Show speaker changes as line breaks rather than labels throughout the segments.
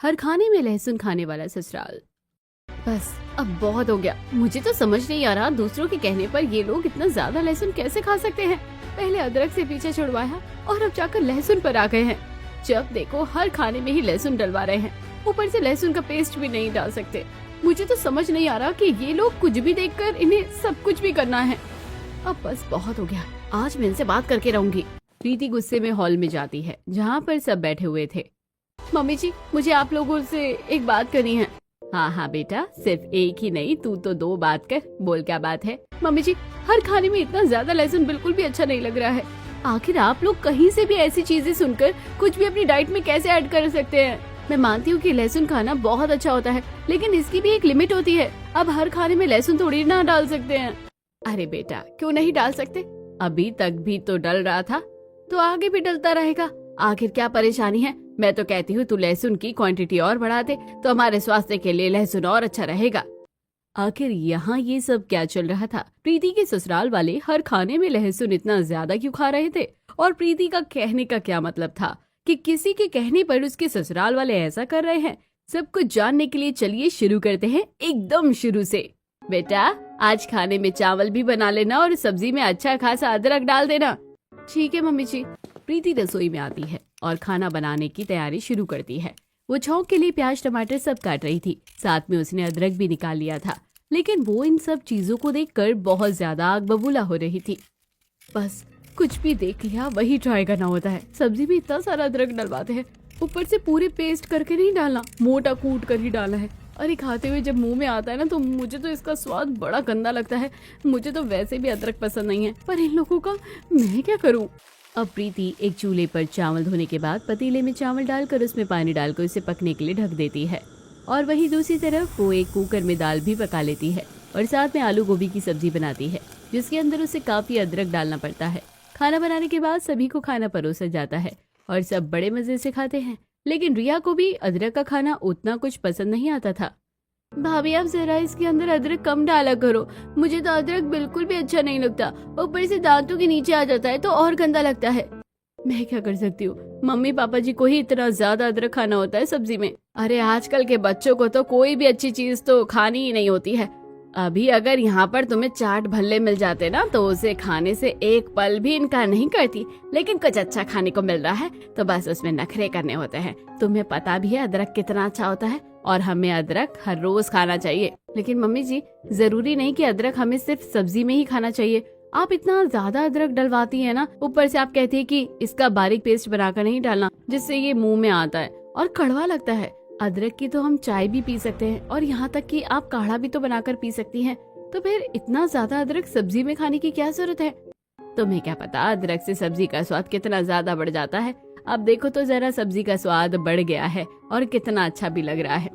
हर खाने में लहसुन खाने वाला ससुराल। बस अब बहुत हो गया। मुझे तो समझ नहीं आ रहा दूसरों के कहने पर ये लोग इतना ज्यादा लहसुन कैसे खा सकते हैं। पहले अदरक से पीछे छुड़वाया और अब जाकर लहसुन पर आ गए हैं। जब देखो हर खाने में ही लहसुन डलवा रहे हैं, ऊपर से लहसुन का पेस्ट भी नहीं डाल सकते। मुझे तो समझ नहीं आ रहा कि ये लोग कुछ भी देखकर इन्हें सब कुछ भी करना है। अब बस बहुत हो गया, आज मैं इनसे बात करके रहूंगी। प्रीति गुस्से में हॉल में जाती है जहाँ पर सब बैठे हुए थे। मम्मी जी, मुझे आप लोगों से एक बात करनी है। हाँ हाँ बेटा, सिर्फ एक ही नहीं, तू तो दो बात कर। बोल क्या बात है? मम्मी जी, हर खाने में इतना ज्यादा लहसुन बिल्कुल भी अच्छा नहीं लग रहा है। आखिर आप लोग कहीं से भी ऐसी चीजें सुनकर कुछ भी अपनी डाइट में कैसे ऐड कर सकते हैं? मैं मानती हूँ कि लहसुन खाना बहुत अच्छा होता है, लेकिन इसकी भी एक लिमिट होती है। अब हर खाने में लहसुन थोड़ी ना डाल सकते हैं। अरे बेटा, क्यों नहीं डाल सकते? अभी तक भी तो डल रहा था, तो आगे भी डलता रहेगा। आखिर क्या परेशानी है? मैं तो कहती हूँ तू लहसुन की क्वांटिटी और बढ़ा दे तो हमारे स्वास्थ्य के लिए लहसुन और अच्छा रहेगा। आखिर यहाँ ये सब क्या चल रहा था? प्रीति के ससुराल वाले हर खाने में लहसुन इतना ज्यादा क्यों खा रहे थे? और प्रीति का कहने का क्या मतलब था कि किसी के कहने पर उसके ससुराल वाले ऐसा कर रहे हैं? सब कुछ जानने के लिए चलिए शुरू करते हैं एकदम शुरू से। बेटा, आज खाने में चावल भी बना लेना और सब्जी में अच्छा खासा अदरक डाल देना। ठीक है मम्मी जी। प्रीति रसोई में आती है और खाना बनाने की तैयारी शुरू करती है। वो छौंक के लिए प्याज टमाटर सब काट रही थी, साथ में उसने अदरक भी निकाल लिया था। लेकिन वो इन सब चीजों को देखकर बहुत ज्यादा आग बबूला हो रही थी। बस कुछ भी देख लिया वही ट्राई करना होता है। सब्जी में इतना सारा अदरक डलवाते हैं, ऊपर से पूरे पेस्ट करके नहीं डालना, मोटा कूट कर ही डाला है। अरे खाते हुए जब मुंह में आता है ना, तो मुझे तो इसका स्वाद बड़ा गंदा लगता है। मुझे तो वैसे भी अदरक पसंद नहीं है, पर इन लोगों का मैं क्या करूं? अब प्रीति एक चूल्हे पर चावल धोने के बाद पतीले में चावल डालकर उसमें पानी डालकर उसे पकने के लिए ढक देती है। और वहीं दूसरी तरफ वो एक कुकर में दाल भी पका लेती है और साथ में आलू गोभी की सब्जी बनाती है, जिसके अंदर उसे काफी अदरक डालना पड़ता है। खाना बनाने के बाद सभी को खाना परोसा जाता है और सब बड़े मजे से खाते हैं। लेकिन रिया को भी अदरक का खाना उतना कुछ पसंद नहीं आता था। भाभी, आप जरा इसके अंदर अदरक कम डाला करो। मुझे तो अदरक बिल्कुल भी अच्छा नहीं लगता, ऊपर से दांतों के नीचे आ जाता है तो और गंदा लगता है। मैं क्या कर सकती हूँ, मम्मी पापा जी को ही इतना ज्यादा अदरक खाना होता है सब्जी में। अरे आजकल के बच्चों को तो कोई भी अच्छी चीज तो खानी ही नहीं होती है। अभी अगर यहाँ पर तुम्हें चाट भल्ले मिल जाते ना, तो उसे खाने से एक पल भी इनकार नहीं करती। लेकिन कुछ अच्छा खाने को मिल रहा है तो बस उसमें नखरे करने होते हैं। तुम्हें पता भी है अदरक कितना अच्छा होता है और हमें अदरक हर रोज खाना चाहिए। लेकिन मम्मी जी, जरूरी नहीं कि अदरक हमें सिर्फ सब्जी में ही खाना चाहिए। आप इतना ज्यादा अदरक डलवाती है ना, ऊपर से आप कहती है कि इसका बारीक पेस्ट बनाकर नहीं डालना, जिससे ये मुंह में आता है और कड़वा लगता है। अदरक की तो हम चाय भी पी सकते हैं और यहाँ तक कि आप काढ़ा भी तो बनाकर पी सकती हैं। तो फिर इतना ज्यादा अदरक सब्जी में खाने की क्या जरूरत है? तुम्हें क्या पता अदरक से सब्जी का स्वाद कितना ज्यादा बढ़ जाता है। अब देखो तो जरा, सब्जी का स्वाद बढ़ गया है और कितना अच्छा भी लग रहा है।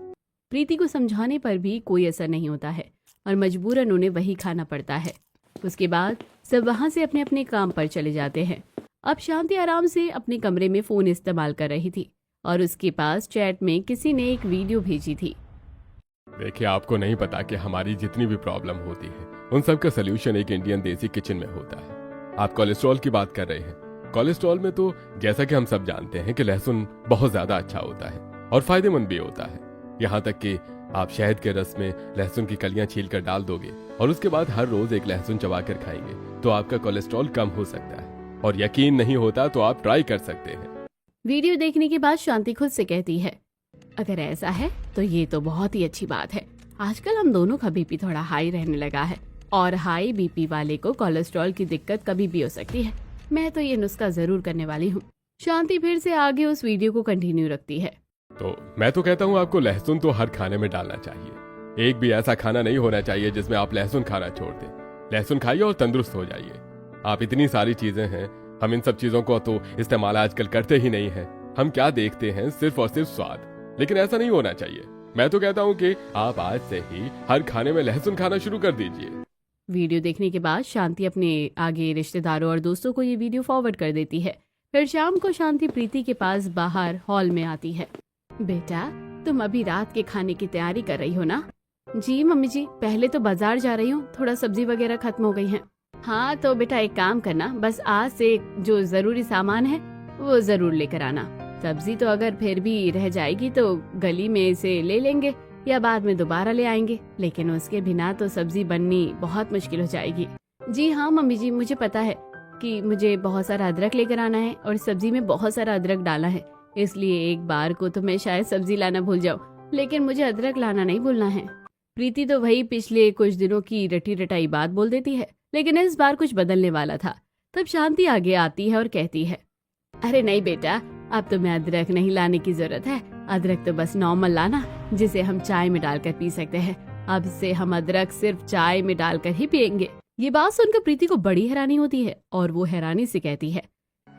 प्रीति को समझाने पर भी कोई असर नहीं होता है और मजबूरन उन्हें वही खाना पड़ता है। उसके बाद सब वहाँ से अपने अपने काम पर चले जाते हैं। अब शांति आराम से अपने कमरे में फोन इस्तेमाल कर रही थी और उसके पास चैट में किसी ने एक वीडियो भेजी थी।
देखिए, आपको नहीं पता कि हमारी जितनी भी प्रॉब्लम होती है उन सब का सलूशन एक इंडियन देसी किचन में होता है। आप कोलेस्ट्रॉल की बात कर रहे हैं। कोलेस्ट्रॉल में तो जैसा कि हम सब जानते हैं कि लहसुन बहुत ज्यादा अच्छा होता है और फायदेमंद भी होता है। यहाँ तक कि आप शहद के रस में लहसुन की कलियां छील कर डाल दोगे और उसके बाद हर रोज एक लहसुन चबाकर खाएंगे तो आपका कोलेस्ट्रॉल कम हो सकता है। और यकीन नहीं होता तो आप ट्राई कर सकते हैं।
वीडियो देखने के बाद शांति खुद से कहती है, अगर ऐसा है तो ये तो बहुत ही अच्छी बात है। आजकल हम दोनों का बीपी थोड़ा हाई रहने लगा है और हाई बीपी वाले को कोलेस्ट्रॉल की दिक्कत कभी भी हो सकती है। मैं तो ये नुस्खा जरूर करने वाली हूँ। शांति फिर से आगे उस वीडियो को कंटिन्यू रखती है।
तो मैं तो कहता हूँ आपको लहसुन तो हर खाने में डालना चाहिए। एक भी ऐसा खाना नहीं होना चाहिए जिसमें आप लहसुन खाना छोड़ दें। लहसुन खाइए और तंदुरुस्त हो जाइए। आप इतनी सारी चीजें हैं, हम इन सब चीजों को तो इस्तेमाल आजकल करते ही नहीं हैं। हम क्या देखते हैं? सिर्फ और सिर्फ स्वाद। लेकिन ऐसा नहीं होना चाहिए। मैं तो कहता हूँ कि आप आज से ही हर खाने में लहसुन खाना शुरू कर दीजिए।
वीडियो देखने के बाद शांति अपने आगे रिश्तेदारों और दोस्तों को ये वीडियो फॉरवर्ड कर देती है। फिर शाम को शांति प्रीति के पास बाहर हॉल में आती है। बेटा, तुम अभी रात के खाने की तैयारी कर रही हो ना? जी मम्मी जी, पहले तो बाजार जा रही हूँ, थोड़ा सब्जी वगैरह खत्म हो गई है। हाँ तो बेटा एक काम करना, बस आज से जो जरूरी सामान है वो जरूर लेकर आना। सब्जी तो अगर फिर भी रह जाएगी तो गली में से ले लेंगे या बाद में दोबारा ले आएंगे, लेकिन उसके बिना तो सब्जी बननी बहुत मुश्किल हो जाएगी। जी हाँ मम्मी जी, मुझे पता है कि मुझे बहुत सारा अदरक लेकर आना है और सब्जी में बहुत सारा अदरक डालना है, इसलिए एक बार को तो मैं शायद सब्जी लाना भूल जाऊं, लेकिन मुझे अदरक लाना नहीं भूलना है। प्रीति तो वही पिछले कुछ दिनों की रटी रटाई बात बोल देती है, लेकिन इस बार कुछ बदलने वाला था। तब शांति आगे आती है और कहती है, अरे नहीं बेटा, अब तुम्हें अदरक नहीं लाने की जरूरत है। अदरक तो बस नॉर्मल लाना, जिसे हम चाय में डालकर पी सकते हैं। अब से हम अदरक सिर्फ चाय में डालकर ही पियेंगे। ये बात सुनकर प्रीति को बड़ी हैरानी होती है और वो हैरानी से कहती है,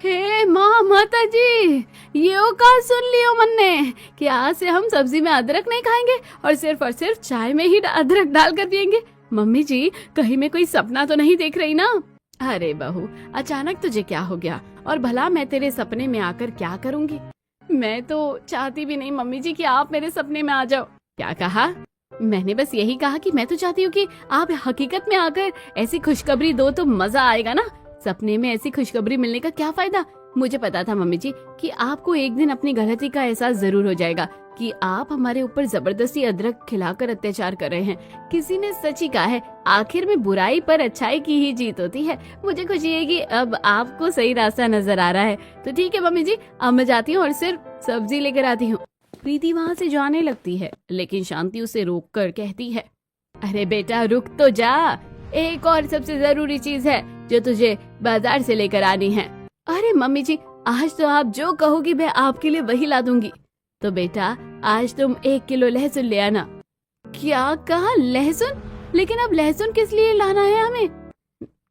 हे माँ माता जी, ये का सुन लियो मन ने कि आज से हम सब्जी में अदरक नहीं खाएंगे और सिर्फ चाय में ही अदरक डालकर पियेंगे। मम्मी जी, कहीं मैं कोई सपना तो नहीं देख रही ना? अरे बहू, अचानक तुझे क्या हो गया और भला मैं तेरे सपने में आकर क्या करूंगी? मैं तो चाहती भी नहीं मम्मी जी कि आप मेरे सपने में आ जाओ। क्या कहा? मैंने बस यही कहा कि मैं तो चाहती हूँ कि आप हकीकत में आकर ऐसी खुशखबरी दो तो मजा आएगा ना। सपने में ऐसी खुशखबरी मिलने का क्या फायदा? मुझे पता था मम्मी जी कि आपको एक दिन अपनी गलती का एहसास जरूर हो जाएगा कि आप हमारे ऊपर जबरदस्ती अदरक खिलाकर अत्याचार कर रहे हैं। किसी ने सच ही कहा है, आखिर में बुराई पर अच्छाई की ही जीत होती है। मुझे खुशी है कि अब आपको सही रास्ता नजर आ रहा है। तो ठीक है मम्मी जी, अब मैं जाती हूँ और सिर्फ सब्जी लेकर आती हूँ। प्रीति वहाँ से जाने लगती है, लेकिन शांति उसे रोक कर कहती है, अरे बेटा रुक तो जा, एक और सबसे जरूरी चीज है जो तुझे बाजार से लेकर आनी है। अरे मम्मी जी, आज तो आप जो कहोगी मैं आपके लिए वही ला दूंगी। तो बेटा आज तुम 1 किलो लहसुन ले आना। क्या कहा? लहसुन? लेकिन अब लहसुन किस लिए लाना है हमें?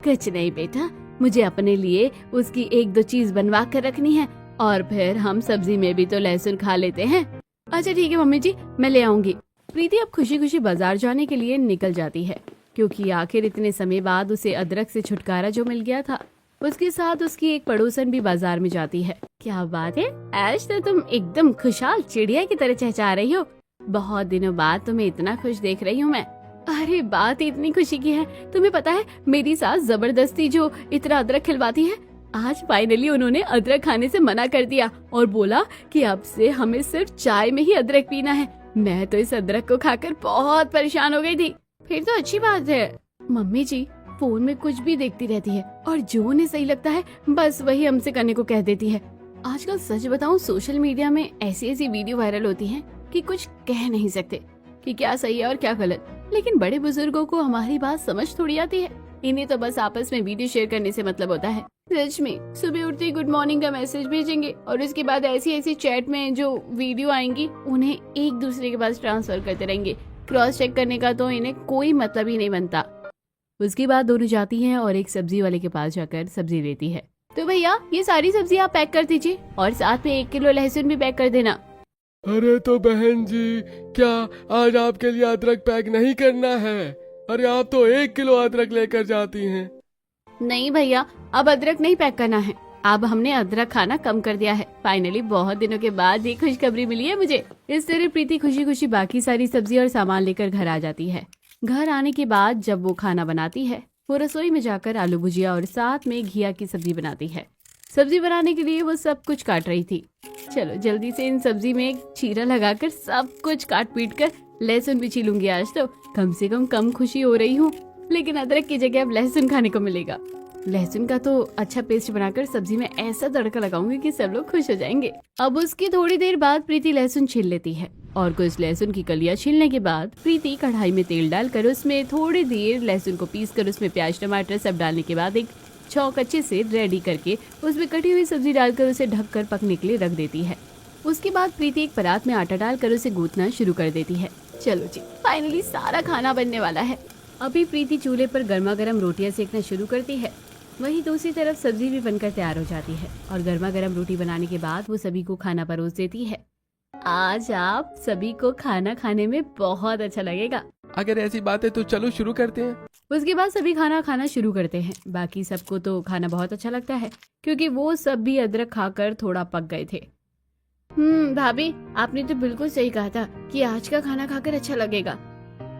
कुछ नहीं बेटा, मुझे अपने लिए उसकी 1-2 चीज बनवा कर रखनी है और फिर हम सब्जी में भी तो लहसुन खा लेते हैं। अच्छा ठीक है मम्मी जी, मैं ले आऊंगी। प्रीति अब खुशी खुशी बाजार जाने के लिए निकल जाती है, क्योंकि आखिर इतने समय बाद उसे अदरक से छुटकारा जो मिल गया था। उसके साथ उसकी एक पड़ोसन भी बाजार में जाती है। क्या बात है, आज तो तुम एकदम खुशहाल चिड़िया की तरह चहचहा रही हो। बहुत दिनों बाद तुम्हें इतना खुश देख रही हूँ मैं। अरे बात इतनी खुशी की है, तुम्हें पता है मेरी सास जबरदस्ती जो इतना अदरक खिलवाती है, आज फाइनली उन्होंने अदरक खाने से मना कर दिया और बोला कि अब से हमें सिर्फ चाय में ही अदरक पीना है। मैं तो इस अदरक को खाकर बहुत परेशान हो गई थी। फिर तो अच्छी बात है। मम्मी जी फोन में कुछ भी देखती रहती है और जो उन्हें सही लगता है बस वही हमसे करने को कह देती है। आजकल सच बताऊं, सोशल मीडिया में ऐसी ऐसी वीडियो वायरल होती हैं कि कुछ कह नहीं सकते कि क्या सही है और क्या गलत। लेकिन बड़े बुजुर्गों को हमारी बात समझ थोड़ी आती है, इन्हें तो बस आपस में वीडियो शेयर करने से मतलब होता है। सच में सुबह उठते ही गुड मॉर्निंग का मैसेज भेजेंगे और उसके बाद ऐसी ऐसी चैट में जो वीडियो आएंगी उन्हें एक दूसरे के पास ट्रांसफर करते रहेंगे। क्रॉस चेक करने का तो इन्हें कोई मतलब ही नहीं बनता। उसके बाद दोनों जाती हैं और एक सब्जी वाले के पास जाकर सब्जी लेती है। तो भैया ये सारी सब्जी आप पैक कर दीजिए और साथ में 1 किलो लहसुन भी पैक कर देना।
अरे तो बहन जी, क्या आज आपके लिए अदरक पैक नहीं करना है? अरे आप तो 1 किलो अदरक लेकर जाती हैं।
नहीं भैया, अब अदरक नहीं पैक करना है। अब हमने अदरक खाना कम कर दिया है। फाइनली बहुत दिनों के बाद ये खुशखबरी मिली है मुझे। इस तरह प्रीति खुशी खुशी बाकी सारी सब्जी और सामान लेकर घर आ जाती है। घर आने के बाद जब वो खाना बनाती है, वो रसोई में जाकर आलू भुजिया और साथ में घिया की सब्जी बनाती है। सब्जी बनाने के लिए वो सब कुछ काट रही थी। चलो जल्दी से इन सब्जी में एक चीरा लगाकर सब कुछ काट पीट कर लहसुन भी छीलूंगी। आज तो कम से कम खुशी हो रही हूँ। लेकिन अदरक की जगह अब लहसुन खाने को मिलेगा। लहसुन का तो अच्छा पेस्ट बनाकर सब्जी में ऐसा तड़का लगाऊंगी कि सब लोग खुश हो जाएंगे। अब उसकी थोड़ी देर बाद प्रीति लहसुन छील लेती है और कुछ लहसुन की कलियां छीलने के बाद प्रीति कढ़ाई में तेल डालकर उसमें थोड़ी देर लहसुन को पीसकर उसमें प्याज टमाटर सब डालने के बाद एक छौंक अच्छे से रेडी करके उसमें कटी हुई सब्जी डालकर उसे ढककर पकने के लिए रख देती है। उसके बाद प्रीति एक परात में आटा डालकर उसे गूंथना शुरू कर देती है। चलो जी, फाइनली सारा खाना बनने वाला है। अभी प्रीति चूल्हे पर गर्मा गर्म रोटियां सेकना शुरू करती है। वहीं दूसरी तरफ सब्जी भी बनकर तैयार हो जाती है और गर्मा गर्म रोटी बनाने के बाद वो सभी को खाना परोस देती है। आज आप सभी को खाना खाने में बहुत अच्छा लगेगा।
अगर ऐसी बात है तो चलो शुरू करते हैं।
उसके बाद सभी खाना खाना शुरू करते हैं। बाकी सबको तो खाना बहुत अच्छा लगता है क्योंकि वो सब भी अदरक खाकर थोड़ा पक गए थे। भाभी, आपने तो बिल्कुल सही कहा था कि आज का खाना खाकर अच्छा लगेगा।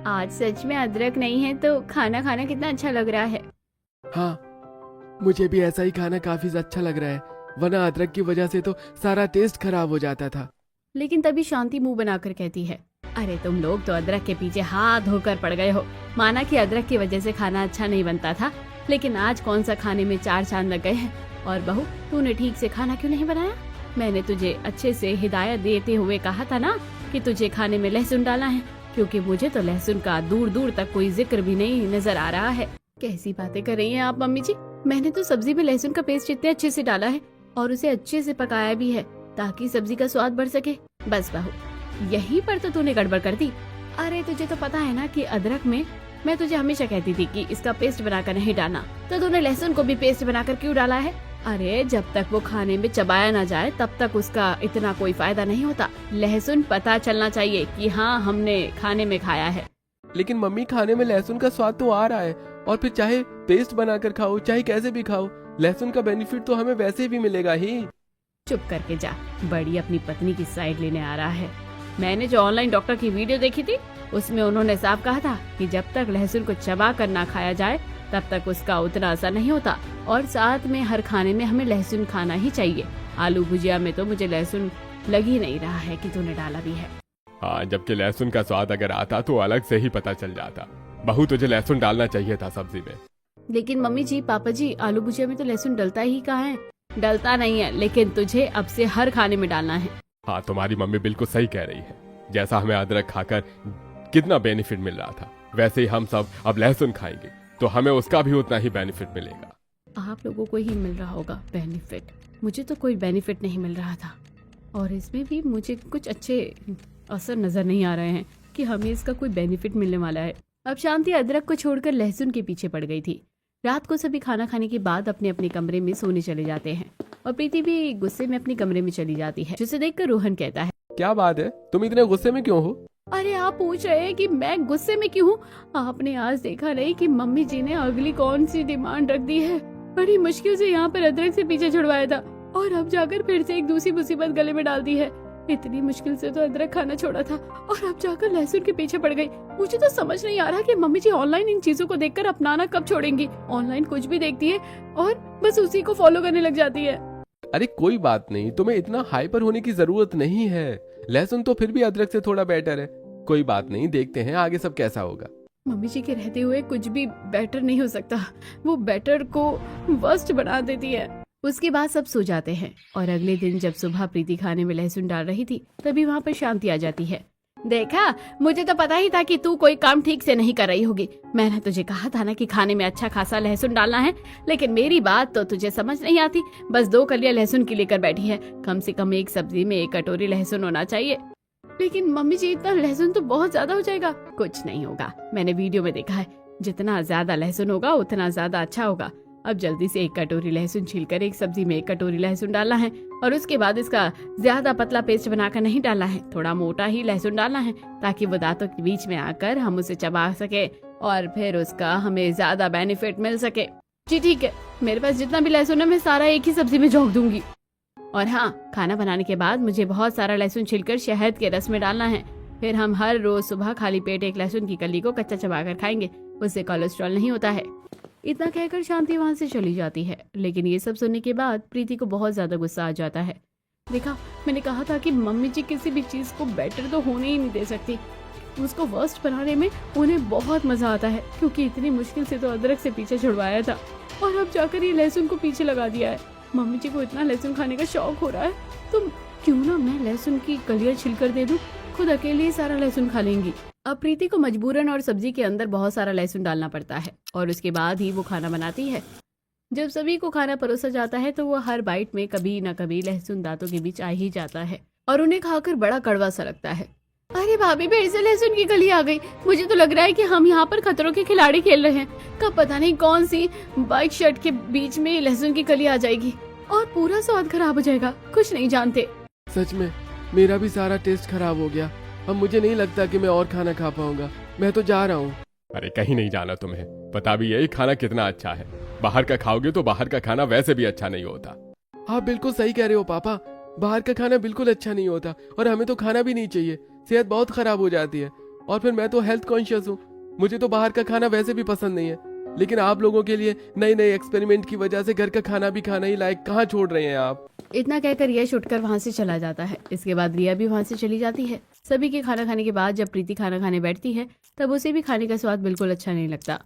आज सच में अदरक नहीं है तो खाना खाना कितना अच्छा लग रहा है।
हाँ, मुझे भी ऐसा ही खाना काफी अच्छा लग रहा है।
वरना अदरक की वजह से तो सारा टेस्ट खराब हो जाता था।
लेकिन तभी शांति मुंह बनाकर कहती है, अरे तुम लोग तो अदरक के पीछे हाथ धोकर पड़ गए हो। माना कि अदरक की वजह से खाना अच्छा नहीं बनता था, लेकिन आज कौन सा खाने में 4 चांद लग गए हैं। और बहू, तूने ठीक से खाना क्यों नहीं बनाया? मैंने तुझे अच्छे से हिदायत देते हुए कहा था ना कि तुझे खाने में लहसुन डालना है, क्योंकि मुझे तो लहसुन का दूर दूर तक कोई जिक्र भी नहीं नजर आ रहा है। कैसी बातें कर रही हैं आप मम्मी जी? मैंने तो सब्जी में लहसुन का पेस्ट इतने अच्छे से डाला है और उसे अच्छे से पकाया भी है ताकि सब्जी का स्वाद बढ़ सके। बस बहू, यहीं पर तो तूने गड़बड़ कर दी। अरे तुझे तो पता है ना कि अदरक में मैं तुझे हमेशा कहती थी कि इसका पेस्ट बनाकर नहीं डालना, तो तूने लहसुन को भी पेस्ट बनाकर क्यों डाला है? अरे जब तक वो खाने में चबाया ना जाए तब तक उसका इतना कोई फायदा नहीं होता। लहसुन पता चलना चाहिए कि हाँ, हमने खाने में खाया है।
लेकिन मम्मी, खाने में लहसुन का स्वाद तो आ रहा है, और फिर चाहे पेस्ट बनाकर खाओ चाहे कैसे भी खाओ, लहसुन का बेनिफिट तो हमें वैसे भी मिलेगा ही।
चुप करके जा, बड़ी अपनी पत्नी की साइड लेने आ रहा है। मैंने जो ऑनलाइन डॉक्टर की वीडियो देखी थी उसमें उन्होंने साफ कहा था कि जब तक लहसुन को चबा कर ना खाया जाए तब तक उसका उतना असर नहीं होता, और साथ में हर खाने में हमें लहसुन खाना ही चाहिए। आलू भुजिया में तो मुझे लहसुन लग ही नहीं रहा है कि तूने डाला भी है।
हाँ, जबकि लहसुन का स्वाद अगर आता तो अलग से ही पता चल जाता। बहू, तुझे लहसुन डालना चाहिए था सब्जी में।
लेकिन मम्मी जी, पापा जी, आलू भुजिया में तो लहसुन डलता ही कहाँ है? डलता नहीं है, लेकिन तुझे अब से हर खाने में डालना है।
हाँ, तुम्हारी मम्मी बिल्कुल सही कह रही है। जैसा हमें अदरक खाकर कितना बेनिफिट मिल रहा था, वैसे ही हम सब अब लहसुन खाएंगे तो हमें उसका भी उतना ही बेनिफिट मिलेगा।
आप लोगों को ही मिल रहा होगा बेनिफिट, मुझे तो कोई बेनिफिट नहीं मिल रहा था। और इसमें भी मुझे कुछ अच्छे असर नजर नहीं आ रहे हैं कि हमें इसका कोई बेनिफिट मिलने वाला है। अब शांति अदरक को छोड़कर लहसुन के पीछे पड़ गई थी। रात को सभी खाना खाने के बाद अपने अपने कमरे में सोने चले जाते हैं और प्रीति भी गुस्से में अपने कमरे में चली जाती है, जिसे देखकर रोहन कहता है,
क्या बात है, तुम इतने गुस्से में क्यों हो?
अरे आप पूछ रहे हैं कि मैं गुस्से में क्यों हूँ? आपने आज देखा नहीं कि मम्मी जी ने अगली कौन सी डिमांड रख दी है? बड़ी मुश्किल से यहाँ पर अदरक से पीछे छुड़वाया था और अब जाकर फिर से एक दूसरी मुसीबत गले में डाल दी है। इतनी मुश्किल से तो अदरक खाना छोड़ा था और अब जाकर लहसुन के पीछे पड़ गई। मुझे तो समझ नहीं आ रहा कि मम्मी जी ऑनलाइन इन चीजों को देखकर अपनाना कब छोड़ेंगी। ऑनलाइन कुछ भी देखती है और बस उसी को फॉलो करने लग जाती है।
अरे कोई बात नहीं, तुम्हें इतना हाइपर होने की जरूरत नहीं है। लहसुन तो फिर भी अदरक से थोड़ा बेटर है। कोई बात नहीं, देखते हैं आगे सब कैसा होगा।
मम्मी जी के रहते हुए कुछ भी बेटर नहीं हो सकता, वो बेटर को वर्स्ट बना देती है। उसके बाद सब सो जाते हैं और अगले दिन जब सुबह प्रीति खाने में लहसुन डाल रही थी तभी वहाँ पर शांति आ जाती है। देखा, मुझे तो पता ही था कि तू कोई काम ठीक से नहीं कर रही होगी। मैंने तुझे कहा था ना कि खाने में अच्छा खासा लहसुन डालना है, लेकिन मेरी बात तो तुझे समझ नहीं आती। बस 2 कलियां लहसुन की लेकर बैठी है। कम से कम एक सब्जी में 1 कटोरी लहसुन होना चाहिए। लेकिन मम्मी जी, इतना लहसुन तो बहुत ज्यादा हो जाएगा। कुछ नहीं होगा, मैंने वीडियो में देखा है, जितना ज्यादा लहसुन होगा उतना ज्यादा अच्छा होगा। अब जल्दी से 1 कटोरी लहसुन छीलकर एक सब्जी में 1 कटोरी लहसुन डालना है और उसके बाद इसका ज्यादा पतला पेस्ट बनाकर नहीं डालना है, थोड़ा मोटा ही लहसुन डालना है ताकि वो दांतों के बीच में आकर हम उसे चबा सके और फिर उसका हमें ज्यादा बेनिफिट मिल सके। जी ठीक है, मेरे पास जितना भी लहसुन है मैं सारा एक ही सब्जी में झोंक दूंगी। और हाँ, खाना बनाने के बाद मुझे बहुत सारा लहसुन छिलकर शहद के रस में डालना है। फिर हम हर रोज सुबह खाली पेट 1 लहसुन की कली को कच्चा चबाकर खाएंगे, उससे कोलेस्ट्रॉल नहीं होता है। इतना कहकर शांति वहाँ से चली जाती है। लेकिन ये सब सुनने के बाद प्रीति को बहुत ज्यादा गुस्सा आ जाता है। देखा, मैंने कहा था कि मम्मी जी किसी भी चीज को बेटर तो होने ही नहीं दे सकती। उसको वर्स्ट बनाने में उन्हें बहुत मजा आता है, क्योंकि इतनी मुश्किल से तो अदरक से पीछे छुड़वाया था और अब जाकर ये लहसुन को पीछे लगा दिया है। मम्मी जी को इतना लहसुन खाने का शौक हो रहा है तो क्यों ना मैं लहसुन की कलियां छिलकर दे दूं, खुद अकेले ही सारा लहसुन खा लेंगी। अब प्रीति को मजबूरन और सब्जी के अंदर बहुत सारा लहसुन डालना पड़ता है और उसके बाद ही वो खाना बनाती है। जब सभी को खाना परोसा जाता है तो वो हर बाइट में कभी न कभी लहसुन दांतों के बीच आ ही जाता है और उन्हें खाकर बड़ा कड़वा सा लगता है। अरे भाभी, फिर से लहसुन की कली आ गई। मुझे तो लग रहा है कि हम यहाँ पर खतरों के खिलाड़ी खेल रहे हैं। कब पता नहीं कौन सी बाइक शर्ट के बीच में लहसुन की कली आ जाएगी और पूरा स्वाद खराब हो जाएगा। कुछ नहीं जानते।
सच में मेरा भी सारा टेस्ट खराब हो गया। अब मुझे नहीं लगता कि मैं और खाना खा पाऊंगा। मैं तो जा रहा हूँ।
अरे कहीं नहीं जाना तुम्हें, पता भी यही खाना कितना अच्छा है। बाहर का खाओगे तो बाहर का खाना वैसे भी अच्छा नहीं होता।
हाँ, बिल्कुल सही कह रहे हो पापा। बाहर का खाना बिल्कुल अच्छा नहीं होता और हमें तो खाना भी नहीं चाहिए। सेहत बहुत खराब हो जाती है और फिर मैं तो हेल्थ कॉन्शियस हूँ। मुझे तो बाहर का खाना वैसे भी पसंद नहीं है। लेकिन आप लोगों के लिए नए नए एक्सपेरिमेंट की वजह से घर का खाना भी खाना ही लायक कहाँ छोड़ रहे हैं आप।
इतना कहकर यश उठकर वहाँ से चला जाता है। इसके बाद रिया भी वहाँ से चली जाती है। सभी के खाना खाने के बाद जब प्रीति खाना खाने बैठती है तब उसे भी खाने का स्वाद बिल्कुल अच्छा नहीं लगता।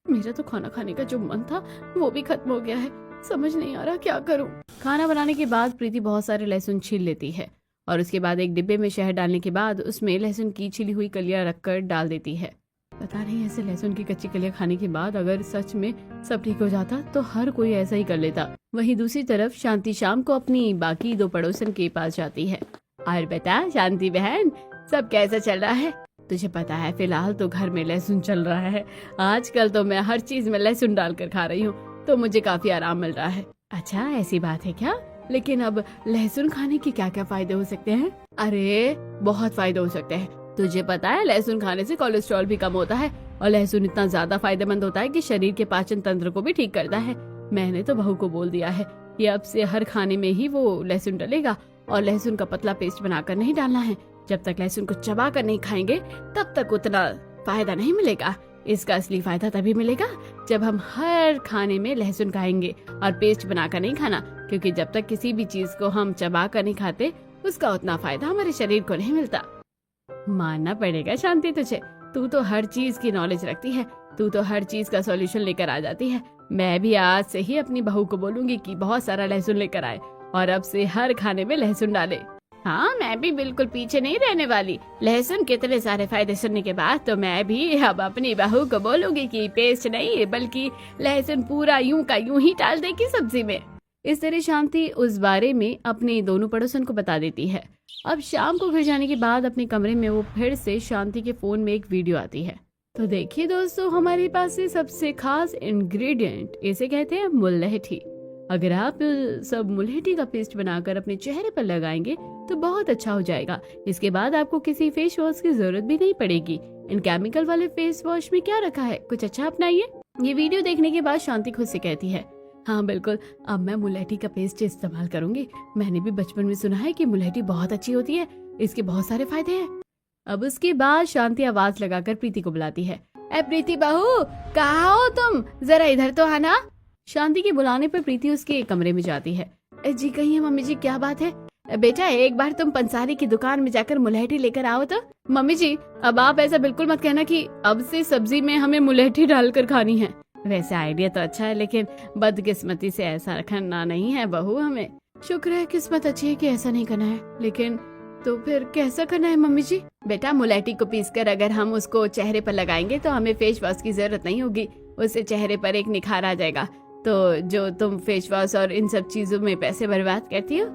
मेरा तो खाना खाने का जो मन था वो भी खत्म हो गया है, समझ नहीं आ रहा क्या करूं। खाना बनाने के बाद प्रीति बहुत सारे लहसुन छील लेती है और उसके बाद एक डिब्बे में शहद डालने के बाद उसमें लहसुन की छिली हुई कलियां रखकर डाल देती है। पता नहीं ऐसे लहसुन की कच्ची कलियां खाने के बाद अगर सच में सब ठीक हो जाता तो हर कोई ऐसा ही कर लेता। वहीं दूसरी तरफ शांति शाम को अपनी बाकी 2 पड़ोसन के पास जाती है। और बता शांति बहन, सब कैसा चल रहा है? तुझे पता है फिलहाल तो घर में लहसुन चल रहा है। आजकल तो मैं हर चीज में लहसुन डालकर खा रही हूँ तो मुझे काफी आराम मिल रहा है। अच्छा ऐसी बात है क्या? लेकिन अब लहसुन खाने के क्या क्या फायदे हो सकते हैं? अरे बहुत फायदे हो सकते हैं। तुझे पता है लहसुन खाने से कोलेस्ट्रॉल भी कम होता है और लहसुन इतना ज्यादा फायदेमंद होता है कि शरीर के पाचन तंत्र को भी ठीक करता है। मैंने तो बहू को बोल दिया है कि अब से हर खाने में ही वो लहसुन डलेगा और लहसुन का पतला पेस्ट बनाकर नहीं डालना है। जब तक लहसुन को चबा कर नहीं खाएंगे तब तक उतना फायदा नहीं मिलेगा। इसका असली फायदा तभी मिलेगा जब हम हर खाने में लहसुन खाएंगे और पेस्ट बनाकर नहीं खाना, क्योंकि जब तक किसी भी चीज को हम चबा कर नहीं खाते उसका उतना फायदा हमारे शरीर को नहीं मिलता। मानना पड़ेगा शांति तुझे, तू तो हर चीज की नॉलेज रखती है, तू तो हर चीज का सॉल्यूशन लेकर आ जाती है। मैं भी आज से ही अपनी बहू को बोलूंगी कि बहुत सारा लहसुन लेकर आए और अब से हर खाने में लहसुन डाले। हाँ मैं भी बिल्कुल पीछे नहीं रहने वाली। लहसुन के इतने सारे फायदे सुनने के बाद तो मैं भी अब अपनी बहू को बोलूंगी कि पेस्ट नहीं बल्कि लहसुन पूरा यूं का यूं ही डाल देगी सब्जी में। इस तरह शांति उस बारे में अपने दोनों पड़ोसन को बता देती है। अब शाम को घर जाने के बाद अपने कमरे में वो फिर से शांति के फोन में एक वीडियो आती है। तो देखिए दोस्तों, हमारे पास से सबसे खास इंग्रेडिएंट, इसे कहते हैं मुलैठी। अगर आप सब मुलैठी का पेस्ट बनाकर अपने चेहरे पर लगाएंगे तो बहुत अच्छा हो जाएगा। इसके बाद आपको किसी फेस वॉश की जरूरत भी नहीं पड़ेगी। इन केमिकल वाले फेस वॉश में क्या रखा है, कुछ अच्छा अपनाइए। ये वीडियो देखने के बाद शांति खुद से कहती है, हाँ बिल्कुल अब मैं मुलैठी का पेस्ट इस्तेमाल करूंगी। मैंने भी बचपन में सुना है कि मुलैठी बहुत अच्छी होती है, इसके बहुत सारे फायदे हैं। अब उसके बाद शांति आवाज लगाकर प्रीति को बुलाती है। ए प्रीति बहू, कहाँ हो तुम? जरा इधर तो आना। शांति के बुलाने पर प्रीति उसके कमरे में जाती है। जी कहिए मम्मी जी, क्या बात है? बेटा एक बार तुम पंसारी की दुकान में जाकर मुलैठी लेकर आओ तो। मम्मी जी अब आप ऐसा बिल्कुल मत कहना कि अब से सब्जी में हमें मुलैठी डालकर खानी है। वैसे आइडिया तो अच्छा है लेकिन बदकिस्मती से ऐसा करना नहीं है बहू हमें। शुक्र है किस्मत अच्छी है कि ऐसा नहीं करना है, लेकिन तो फिर कैसा करना है मम्मी जी? बेटा मुलैठी को पीसकर अगर हम उसको चेहरे पर लगाएंगे तो हमें फेस वॉश की जरूरत नहीं होगी, उससे चेहरे पर एक निखार आ जाएगा। तो जो तुम फेस वॉश और इन सब चीजों में पैसे बर्बाद करती हो,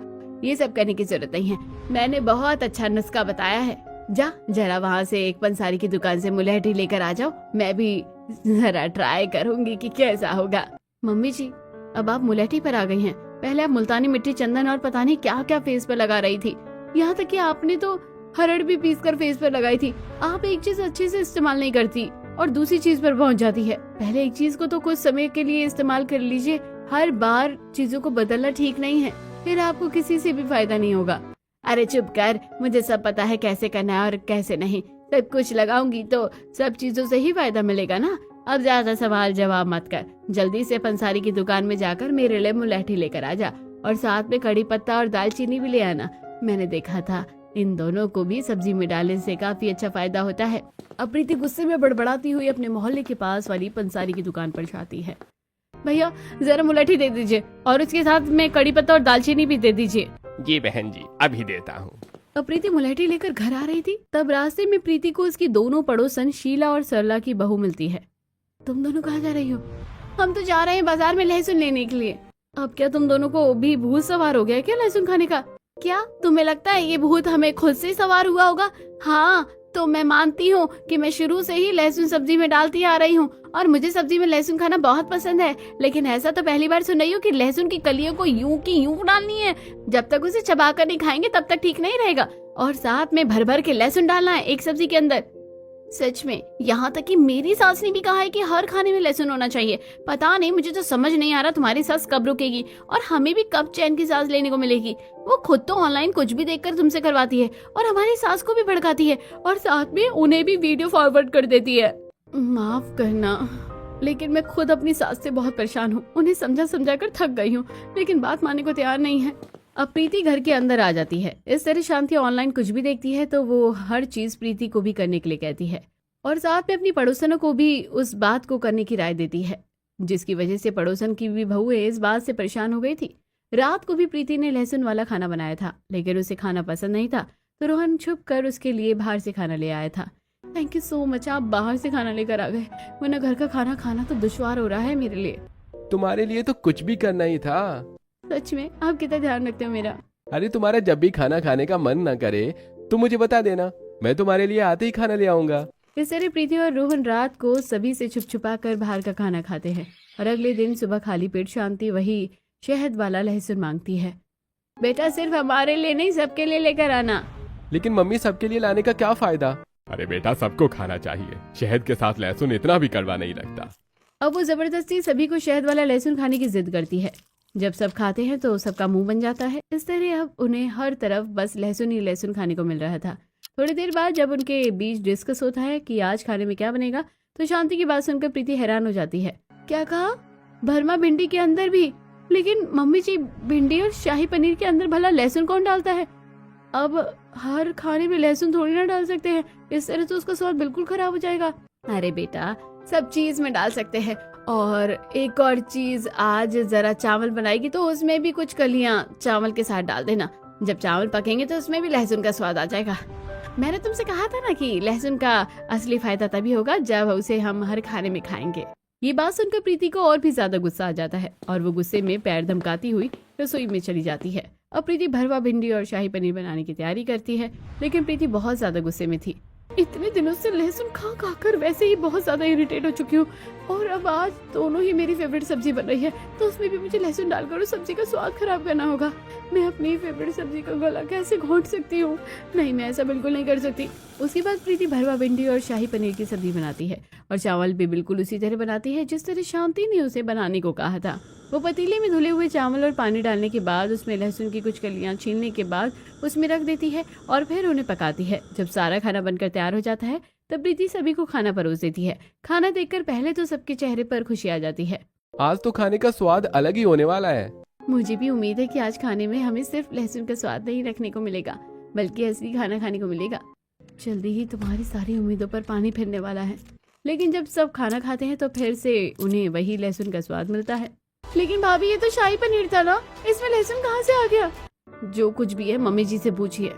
ये सब करने की जरूरत नहीं है। मैंने बहुत अच्छा नुस्खा बताया है, जा जरा वहाँ से एक पंसारी की दुकान से मुलैठी लेकर आ जाओ। मैं भी जरा ट्राई करूंगी कि कैसा होगा। मम्मी जी अब आप मुलैठी पर आ गई हैं, पहले आप मुल्तानी मिट्टी, चंदन और पता नहीं क्या क्या फेस पर लगा रही थी। यहाँ तक कि आपने तो हरड़ भी पीस कर फेस पर लगाई थी। आप एक चीज अच्छे से इस्तेमाल नहीं करती और दूसरी चीज पर पहुँच जाती है। पहले एक चीज को तो कुछ समय के लिए इस्तेमाल कर लीजिए, हर बार चीजों को बदलना ठीक नहीं है, फिर आपको किसी से भी फायदा नहीं होगा। अरे चुप कर, मुझे सब पता है कैसे करना है और कैसे नहीं। सब कुछ लगाऊंगी तो सब चीजों से ही फायदा मिलेगा ना। अब ज्यादा सवाल जवाब मत कर, जल्दी से पंसारी की दुकान में जाकर मेरे लिए मुलैठी लेकर आ जा और साथ में कड़ी पत्ता और दालचीनी भी ले आना। मैंने देखा था इन दोनों को भी सब्जी में डालने से काफी अच्छा फायदा होता है। अब प्रीति गुस्से में बड़बड़ाती हुई अपने मोहल्ले के पास वाली पंसारी की दुकान पर जाती है। भैया जरा मुलैठी दे दीजिए और उसके साथ में कड़ी पत्ता और दालचीनी भी दे दीजिए।
जी बहन जी अभी देता हूँ।
अब प्रीति मुलैठी लेकर घर आ रही थी, तब रास्ते में प्रीति को उसकी दोनों पड़ोसन शीला और सरला की बहू मिलती है। तुम दोनों कहाँ जा रही हो? हम तो जा रहे हैं बाजार में लहसुन लेने के लिए। अब क्या तुम दोनों को भी भूत सवार हो गया क्या लहसुन खाने का? क्या तुम्हें लगता है ये भूत हमें खुद से सवार हुआ होगा? हाँ तो मैं मानती हूँ कि मैं शुरू से ही लहसुन सब्जी में डालती आ रही हूँ और मुझे सब्जी में लहसुन खाना बहुत पसंद है, लेकिन ऐसा तो पहली बार सुन रही हूँ कि लहसुन की कलियों को यूं की यूं डालनी है। जब तक उसे चबा कर नहीं खाएंगे तब तक ठीक नहीं रहेगा, और साथ में भर भर के लहसुन डालना है एक सब्जी के अंदर। सच में यहाँ तक कि मेरी सास ने भी कहा है कि हर खाने में लहसुन होना चाहिए। पता नहीं, मुझे तो समझ नहीं आ रहा तुम्हारी सास कब रुकेगी और हमें भी कब चैन की सांस लेने को मिलेगी। वो खुद तो ऑनलाइन कुछ भी देखकर तुमसे करवाती है और हमारी सास को भी भड़काती है और साथ में उन्हें भी वीडियो फॉरवर्ड कर देती है। माफ करना। लेकिन मैं खुद अपनी सास से बहुत परेशान हूँ। उन्हें समझा समझा कर थक गई हूँ, लेकिन बात मानने को तैयार नहीं है। अब प्रीति घर के अंदर आ जाती है। इस तरह शांति ऑनलाइन कुछ भी देखती है तो वो हर चीज प्रीति को भी करने के लिए कहती है और साथ में अपनी पड़ोसनों को भी उस बात को करने की राय देती है, जिसकी वजह से पड़ोसन की भी बहुएं इस बात से परेशान हो गई थी। रात को भी प्रीति ने लहसुन वाला खाना बनाया था, लेकिन उसे खाना पसंद नहीं था तो रोहन छुप कर उसके लिए बाहर से खाना ले आया था। थैंक यू सो मच, आप बाहर से खाना लेकर आ गए, वरना घर का खाना खाना तो दुश्वार हो रहा है मेरे लिए।
तुम्हारे लिए तो कुछ भी करना ही था।
सच में आप कितना ध्यान रखते हो मेरा।
अरे तुम्हारा जब भी खाना खाने का मन ना करे तो मुझे बता देना, मैं तुम्हारे लिए आते ही खाना ले आऊंगा।
इस तरह प्रीति और रोहन रात को सभी से छुप छुपा कर बाहर का खाना खाते हैं और अगले दिन सुबह खाली पेट शांति वही शहद वाला लहसुन मांगती है। बेटा सिर्फ हमारे लिए नहीं, सबके लिए लेकर आना।
लेकिन मम्मी सबके लिए लाने का क्या फायदा?
अरे बेटा, सबको खाना चाहिए, शहद के साथ लहसुन इतना भी कड़वा नहीं लगता।
अब वो जबरदस्ती सभी को शहद वाला लहसुन खाने की जिद करती है। जब सब खाते हैं तो सबका मुंह बन जाता है। इस तरह अब उन्हें हर तरफ बस लहसुन ही लहसुन खाने को मिल रहा था। थोड़ी देर बाद जब उनके बीच डिस्कस होता है कि आज खाने में क्या बनेगा, तो शांति की बात सुनकर प्रीति हैरान हो जाती है। क्या कहा? भरमा भिंडी के अंदर भी? लेकिन मम्मी जी, भिंडी और शाही पनीर के अंदर भला लहसुन कौन डालता है? अब हर खाने में लहसुन थोड़ी ना डाल सकते हैं, इस तरह तो उसका स्वाद बिल्कुल खराब हो जाएगा। अरे बेटा, सब चीज में डाल सकते हैं। और एक और चीज, आज जरा चावल बनाएगी तो उसमें भी कुछ कलियां चावल के साथ डाल देना। जब चावल पकेंगे तो उसमें भी लहसुन का स्वाद आ जाएगा। मैंने तुमसे कहा था ना कि लहसुन का असली फायदा तभी होगा जब उसे हम हर खाने में खाएंगे। ये बात सुनकर प्रीति को और भी ज्यादा गुस्सा आ जाता है और वो गुस्से में पैर धमकाती हुई रसोई में चली जाती है। अब प्रीति भरवा भिंडी और शाही पनीर बनाने की तैयारी करती है, लेकिन प्रीति बहुत ज्यादा गुस्से में थी। इतने दिनों से लहसुन खा खा कर वैसे ही बहुत ज्यादा इरिटेट हो चुकी हूँ और अब आज दोनों ही मेरी फेवरेट सब्जी बन रही है तो उसमें भी मुझे लहसुन डालकर उस सब्जी का स्वाद खराब करना होगा। मैं अपनी फेवरेट सब्जी का गला कैसे घोंट सकती हूँ? नहीं, मैं ऐसा बिल्कुल नहीं कर सकती। उसके बाद प्रीति भरवा भिंडी और शाही पनीर की सब्जी बनाती है और चावल भी बिल्कुल उसी तरह बनाती है जिस तरह शांति ने उसे बनाने को कहा था। वो पतीले में धुले हुए चावल और पानी डालने के बाद उसमें लहसुन की कुछ कलियां छीलने के बाद उसमें रख देती है और फिर उन्हें पकाती है। जब सारा खाना बनकर तैयार हो जाता है तब प्रीति सभी को खाना परोस देती है। खाना देखकर पहले तो सबके चेहरे पर खुशी आ जाती है।
आज तो खाने का स्वाद अलग ही होने वाला है।
मुझे भी उम्मीद है कि आज खाने में हमें सिर्फ लहसुन का स्वाद नहीं रखने को मिलेगा, बल्कि असली खाना खाने को मिलेगा। जल्दी ही तुम्हारी सारी उम्मीदों पर पानी फिरने वाला है। लेकिन जब सब खाना खाते हैं तो फिर से उन्हें वही लहसुन का स्वाद मिलता है। लेकिन भाभी, ये तो शाही पनीर था ना, इसमें लहसुन कहाँ से आ गया? जो कुछ भी है मम्मी जी से पूछिए।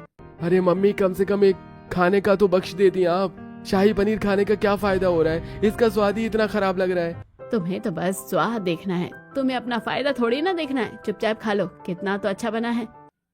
अरे मम्मी, कम से कम एक खाने का तो बख्श देती आप। शाही पनीर खाने का क्या फायदा हो रहा है? इसका स्वाद ही इतना खराब लग रहा है।
तुम्हें तो बस स्वाद देखना है, तुम्हें अपना फायदा थोड़ी ना देखना है। चुपचाप खा लो, कितना तो अच्छा बना है।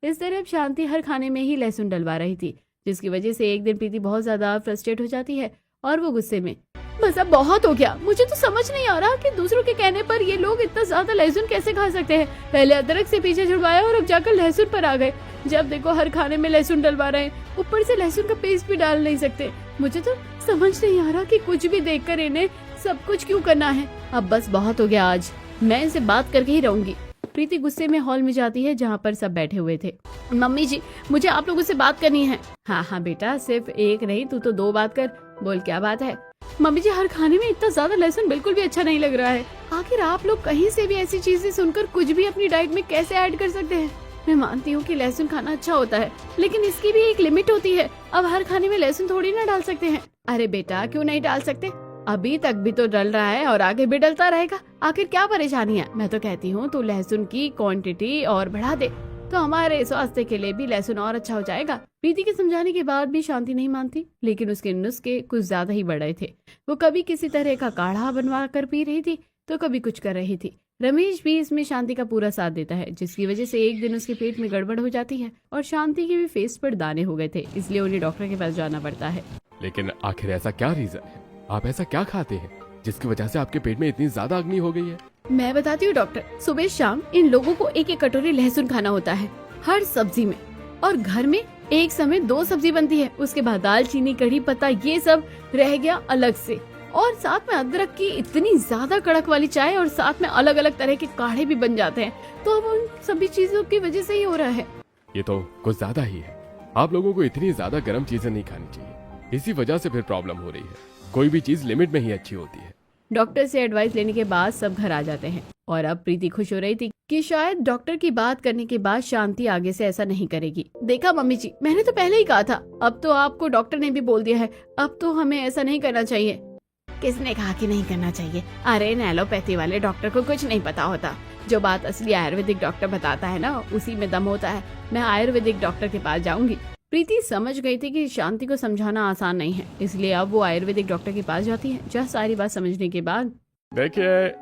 इस तरह अब शांति हर खाने में ही लहसुन डलवा रही थी, जिसकी वजह से एक दिन प्रीति बहुत ज्यादा फ्रस्ट्रेट हो जाती है और वो गुस्से में, बस अब बहुत हो गया। मुझे तो समझ नहीं आ रहा कि दूसरों के कहने पर ये लोग इतना ज्यादा लहसुन कैसे खा सकते हैं। पहले अदरक से पीछे छुड़वाया और अब जाकर लहसुन पर आ गए। जब देखो हर खाने में लहसुन डलवा रहे हैं, ऊपर से लहसुन का पेस्ट भी डाल नहीं सकते। मुझे तो समझ नहीं आ रहा कि कुछ भी देखकर इन्हें सब कुछ क्यों करना है। अब बस बहुत हो गया, आज मैं इनसे बात करके ही रहूंगी। प्रीति गुस्से में हॉल में जाती है जहाँ पर सब बैठे हुए थे। मम्मी जी, मुझे आप लोगों से बात करनी है। हाँ हाँ बेटा, सिर्फ एक नहीं, तू तो दो बात कर। बोल, क्या बात है? मम्मी जी, हर खाने में इतना ज्यादा लहसुन बिल्कुल भी अच्छा नहीं लग रहा है। आखिर आप लोग कहीं से भी ऐसी चीजें सुनकर कुछ भी अपनी डाइट में कैसे ऐड कर सकते हैं? मैं मानती हूँ कि लहसुन खाना अच्छा होता है, लेकिन इसकी भी एक लिमिट होती है। अब हर खाने में लहसुन थोड़ी ना डाल सकते हैं। अरे बेटा, क्यों नहीं डाल सकते? अभी तक भी तो डल रहा है और आगे भी डलता रहेगा। आखिर क्या परेशानी है? मैं तो कहती हूँ तू लहसुन की क्वांटिटी और बढ़ा दे, तो हमारे स्वास्थ्य के लिए भी लहसुन और अच्छा हो जाएगा। प्रीति के समझाने के बाद भी शांति नहीं मानती, लेकिन उसके नुस्खे कुछ ज्यादा ही बढ़ रहे थे। वो कभी किसी तरह का काढ़ा बनवा कर पी रही थी तो कभी कुछ कर रही थी। रमेश भी इसमें शांति का पूरा साथ देता है, जिसकी वजह से एक दिन उसके पेट में गड़बड़ हो जाती है और शांति के भी फेस पर दाने हो गए थे, इसलिए उन्हें डॉक्टर के पास जाना पड़ता है।
लेकिन आखिर ऐसा क्या रीजन है? आप ऐसा क्या खाते हैं जिसकी वजह से आपके पेट में इतनी ज्यादा अग्नि हो गई है?
मैं बताती हूँ डॉक्टर। सुबह शाम इन लोगों को एक एक कटोरी लहसुन खाना होता है हर सब्जी में, और घर में एक समय 2 सब्जी बनती है। उसके बाद दाल, चीनी, कढ़ी पत्ता, ये सब रह गया अलग से, और साथ में अदरक की इतनी ज्यादा कड़क वाली चाय, और साथ में अलग अलग तरह के काढ़े भी बन जाते हैं। तो अब उन सभी चीजों की वजह से ही हो रहा है।
ये तो कुछ ज्यादा ही है। आप लोगों को इतनी ज्यादा गर्म चीजें नहीं खानी चाहिए, इसी वजह से फिर प्रॉब्लम हो रही है। कोई भी चीज लिमिट में ही अच्छी होती है।
डॉक्टर से एडवाइस लेने के बाद सब घर आ जाते हैं और अब प्रीति खुश हो रही थी कि शायद डॉक्टर की बात करने के बाद शांति आगे से ऐसा नहीं करेगी। देखा मम्मी जी, मैंने तो पहले ही कहा था, अब तो आपको डॉक्टर ने भी बोल दिया है, अब तो हमें ऐसा नहीं करना चाहिए। किसने कहा कि नहीं करना चाहिए? अरे एलोपैथी वाले डॉक्टर को कुछ नहीं पता होता, जो बात असली आयुर्वेदिक डॉक्टर बताता है ना, उसी में दम होता है। मैं आयुर्वेदिक डॉक्टर के पास जाऊंगी। प्रीति समझ गई थी कि शांति को समझाना आसान नहीं है, इसलिए अब वो आयुर्वेदिक डॉक्टर के पास जाती है। जब सारी बात समझने के बाद
देखिए,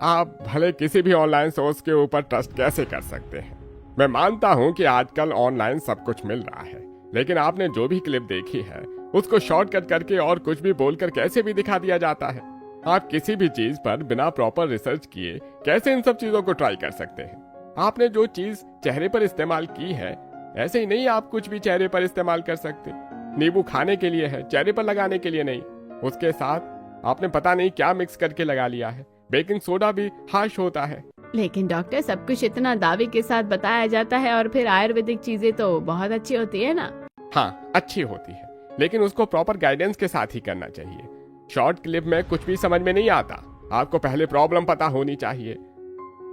आप भले किसी भी ऑनलाइन सोर्स के ऊपर ट्रस्ट कैसे कर सकते हैं। मैं मानता हूं कि आजकल ऑनलाइन सब कुछ मिल रहा है, लेकिन आपने जो भी क्लिप देखी है उसको शॉर्टकट करके और कुछ भी बोलकर कैसे भी दिखा दिया जाता है। आप किसी भी चीज पर बिना प्रॉपर रिसर्च किए कैसे इन सब चीजों को ट्राई कर सकते हैं। आपने जो चीज चेहरे पर इस्तेमाल की है, ऐसे ही नहीं आप कुछ भी चेहरे पर इस्तेमाल कर सकते। नींबू खाने के लिए है, चेहरे पर लगाने के लिए नहीं। उसके साथ आपने पता नहीं क्या मिक्स करके लगा लिया है। बेकिंग सोडा भी हार्श होता है।
लेकिन डॉक्टर, सब कुछ इतना दावे के साथ बताया जाता है और फिर आयुर्वेदिक चीजें तो बहुत अच्छी होती है ना।
हाँ, अच्छी होती है, लेकिन उसको प्रॉपर गाइडेंस के साथ ही करना चाहिए। शॉर्ट क्लिप में कुछ भी समझ में नहीं आता। आपको पहले प्रॉब्लम पता होनी चाहिए,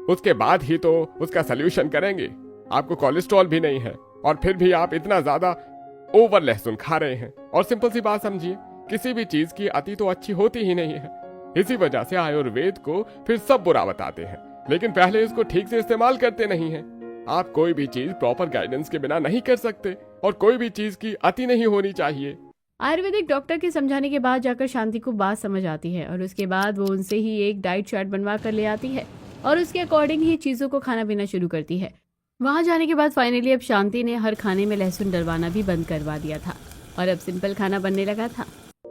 उसके बाद ही तो उसका सलूशन करेंगे। आपको कोलेस्ट्रॉल भी नहीं है और फिर भी आप इतना ज्यादा ओवर लहसुन खा रहे हैं। और सिंपल सी बात समझिए, किसी भी चीज की अति तो अच्छी होती ही नहीं है। इसी वजह से आयुर्वेद को फिर सब बुरा बताते हैं, लेकिन पहले इसको ठीक से इस्तेमाल करते नहीं हैं। आप कोई भी चीज प्रॉपर गाइडेंस के बिना नहीं कर सकते और कोई भी चीज की अति नहीं होनी चाहिए।
आयुर्वेदिक डॉक्टर के समझाने के बाद जाकर शांति को बात समझ आती है और उसके बाद वो उनसे ही एक डाइट चार्ट बनवा कर ले आती है और उसके अकॉर्डिंग ही चीजों को खाना पीना शुरू करती है। वहां जाने के बाद फाइनली अब शांति ने हर खाने में लहसुन डलवाना भी बंद करवा दिया था और अब सिंपल खाना बनने लगा था।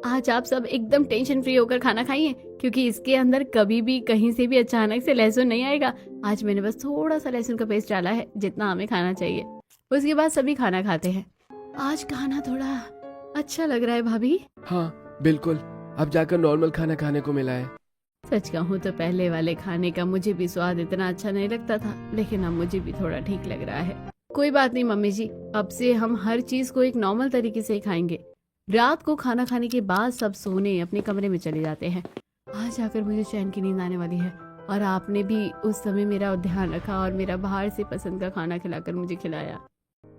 आज आप सब एकदम टेंशन फ्री होकर खाना खाइए, क्योंकि इसके अंदर कभी भी कहीं से भी अचानक से लहसुन नहीं आएगा। आज मैंने बस थोड़ा सा लहसुन का पेस्ट डाला है, जितना हमें खाना चाहिए। उसके बाद सभी खाना खाते हैं। आज खाना थोड़ा अच्छा लग रहा है भाभी।
हाँ बिल्कुल, अब जाकर नॉर्मल खाना खाने को मिला है।
सच कहूँ तो पहले वाले खाने का मुझे भी स्वाद इतना अच्छा नहीं लगता था, लेकिन अब मुझे भी थोड़ा ठीक लग रहा है। कोई बात नहीं मम्मी जी, अब से हम हर चीज को एक नॉर्मल तरीके से खाएंगे। रात को खाना खाने के बाद सब सोने अपने कमरे में चले जाते हैं। आज जाकर मुझे चैन की नींद आने वाली है और आपने भी उस समय मेरा ध्यान रखा और मेरा बाहर से पसंद का खाना खिलाकर मुझे खिलाया।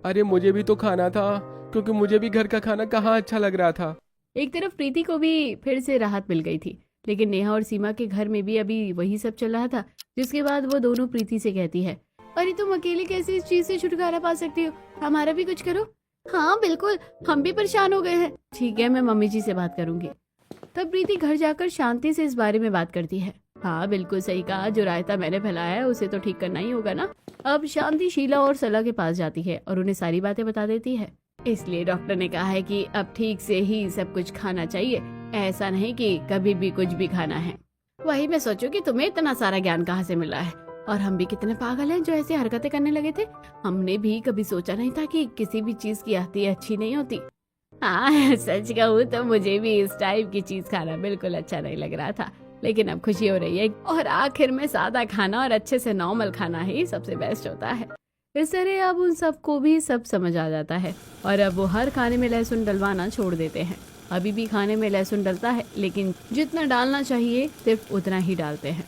अरे मुझे भी तो खाना था, क्योंकि मुझे भी घर का खाना कहाँ अच्छा लग रहा था।
एक तरफ प्रीति को भी फिर से राहत मिल गई थी, लेकिन नेहा और सीमा के घर में भी अभी वही सब चल रहा था। जिसके बाद वो दोनों प्रीति से कहती है, अरे तुम अकेले कैसे इस चीज से छुटकारा पा सकती हो, हमारा भी कुछ करो। हाँ बिल्कुल, हम भी परेशान हो गए हैं। ठीक है, मैं मम्मी जी से बात करूंगी। तब प्रीति घर जाकर शांति से इस बारे में बात करती है। हाँ बिल्कुल सही कहा, जो रायता मैंने फैलाया है उसे तो ठीक करना ही होगा ना। अब शांति शीला और सला के पास जाती है और उन्हें सारी बातें बता देती है। इसलिए डॉक्टर ने कहा है कि अब ठीक से ही सब कुछ खाना चाहिए, ऐसा नहीं कि कभी भी कुछ भी खाना है। वही मैं सोचूं कि तुम्हें इतना सारा ज्ञान कहाँ से मिला है, और हम भी कितने पागल हैं जो ऐसी हरकतें करने लगे थे। हमने भी कभी सोचा नहीं था कि किसी भी चीज की आती अच्छी नहीं होती। हाँ सच कहूँ तो मुझे भी इस टाइप की चीज खाना बिल्कुल अच्छा नहीं लग रहा था, लेकिन अब खुशी हो रही है। और आखिर में सादा खाना और अच्छे से नॉर्मल खाना ही सबसे बेस्ट होता है। इस तरह अब उन सबको भी सब समझ आ जाता है और अब वो हर खाने में लहसुन डलवाना छोड़ देते हैं। अभी भी खाने में लहसुन डलता है, लेकिन जितना डालना चाहिए सिर्फ उतना ही डालते हैं।